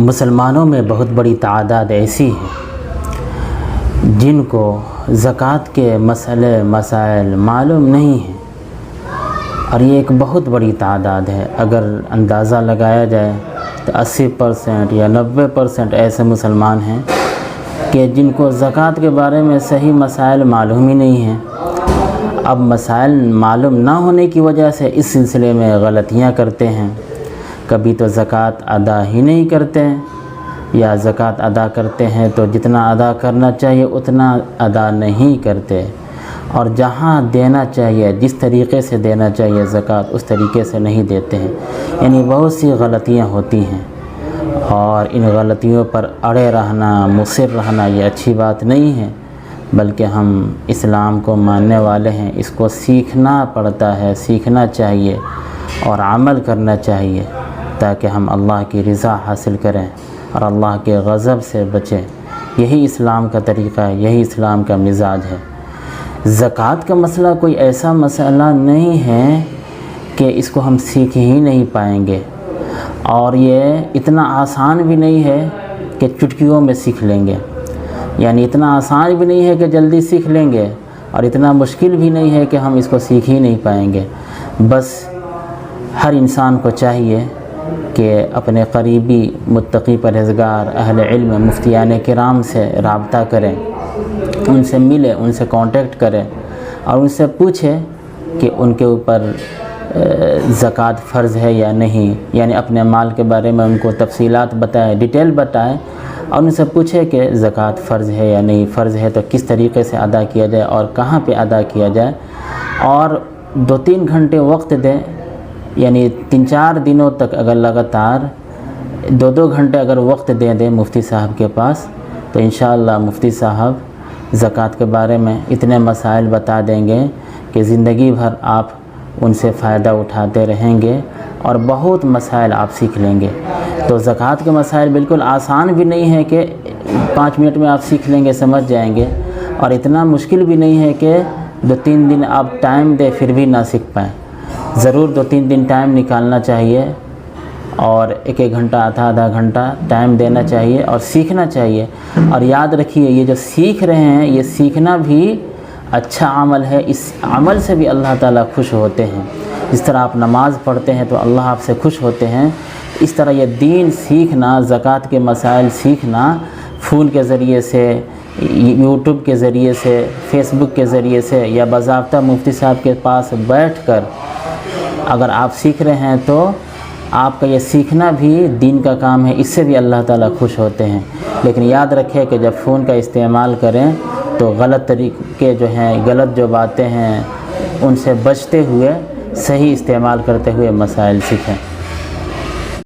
مسلمانوں میں بہت بڑی تعداد ایسی ہے جن کو زکوٰۃ کے مسائل معلوم نہیں ہیں، اور یہ ایک بہت بڑی تعداد ہے۔ اگر اندازہ لگایا جائے تو 80% یا 90% ایسے مسلمان ہیں کہ جن کو زکوٰۃ کے بارے میں صحیح مسائل معلوم ہی نہیں ہیں۔ اب مسائل معلوم نہ ہونے کی وجہ سے اس سلسلے میں غلطیاں کرتے ہیں، کبھی تو زکوٰۃ ادا ہی نہیں کرتے، یا زکوٰۃ ادا کرتے ہیں تو جتنا ادا کرنا چاہیے اتنا ادا نہیں کرتے، اور جہاں دینا چاہیے جس طریقے سے دینا چاہیے زکوٰۃ اس طریقے سے نہیں دیتے ہیں۔ یعنی بہت سی غلطیاں ہوتی ہیں، اور ان غلطیوں پر اڑے رہنا، مصر رہنا یہ اچھی بات نہیں ہے، بلکہ ہم اسلام کو ماننے والے ہیں، اس کو سیکھنا پڑتا ہے، سیکھنا چاہیے اور عمل کرنا چاہیے تاکہ ہم اللہ کی رضا حاصل کریں اور اللہ کے غضب سے بچیں۔ یہی اسلام کا طریقہ ہے، یہی اسلام کا مزاج ہے۔ زکوٰۃ کا مسئلہ کوئی ایسا مسئلہ نہیں ہے کہ اس کو ہم سیکھ ہی نہیں پائیں گے، اور یہ اتنا آسان بھی نہیں ہے کہ چٹکیوں میں سیکھ لیں گے۔ یعنی اتنا آسان بھی نہیں ہے کہ جلدی سیکھ لیں گے، اور اتنا مشکل بھی نہیں ہے کہ ہم اس کو سیکھ ہی نہیں پائیں گے۔ بس ہر انسان کو چاہیے کہ اپنے قریبی متقی پرہیزگار اہل علم مفتیان کرام سے رابطہ کریں، ان سے ملے، ان سے کانٹیکٹ کریں اور ان سے پوچھیں کہ ان کے اوپر زکوٰۃ فرض ہے یا نہیں، یعنی اپنے مال کے بارے میں ان کو تفصیلات بتائیں، ڈیٹیل بتائیں، اور ان سے پوچھیں کہ زکوٰۃ فرض ہے یا نہیں، فرض ہے تو کس طریقے سے ادا کیا جائے اور کہاں پہ ادا کیا جائے، اور 2-3 گھنٹے وقت دیں۔ یعنی 3-4 دنوں تک اگر لگاتار 2 گھنٹے اگر وقت دیں مفتی صاحب کے پاس، تو انشاءاللہ مفتی صاحب زکوٰۃ کے بارے میں اتنے مسائل بتا دیں گے کہ زندگی بھر آپ ان سے فائدہ اٹھاتے رہیں گے، اور بہت مسائل آپ سیکھ لیں گے۔ تو زکوٰۃ کے مسائل بالکل آسان بھی نہیں ہے کہ 5 منٹ میں آپ سیکھ لیں گے، سمجھ جائیں گے، اور اتنا مشکل بھی نہیں ہے کہ 2-3 دن آپ ٹائم دیں پھر بھی نہ سیکھ پائیں۔ ضرور 2-3 دن ٹائم نکالنا چاہیے، اور 1-1 گھنٹہ آدھا گھنٹہ ٹائم دینا چاہیے اور سیکھنا چاہیے۔ اور یاد رکھیے، یہ جو سیکھ رہے ہیں یہ سیکھنا بھی اچھا عمل ہے، اس عمل سے بھی اللہ تعالیٰ خوش ہوتے ہیں۔ جس طرح آپ نماز پڑھتے ہیں تو اللہ آپ سے خوش ہوتے ہیں، اس طرح یہ دین سیکھنا، زکوٰۃ کے مسائل سیکھنا، فون کے ذریعے سے، یوٹیوب کے ذریعے سے، فیس بک کے ذریعے سے، یا باضابطہ مفتی صاحب کے پاس بیٹھ کر اگر آپ سیکھ رہے ہیں تو آپ کا یہ سیکھنا بھی دین کا کام ہے، اس سے بھی اللہ تعالیٰ خوش ہوتے ہیں۔ لیکن یاد رکھیں کہ جب فون کا استعمال کریں تو غلط طریقے جو ہیں، غلط جو باتیں ہیں ان سے بچتے ہوئے صحیح استعمال کرتے ہوئے مسائل سیکھیں۔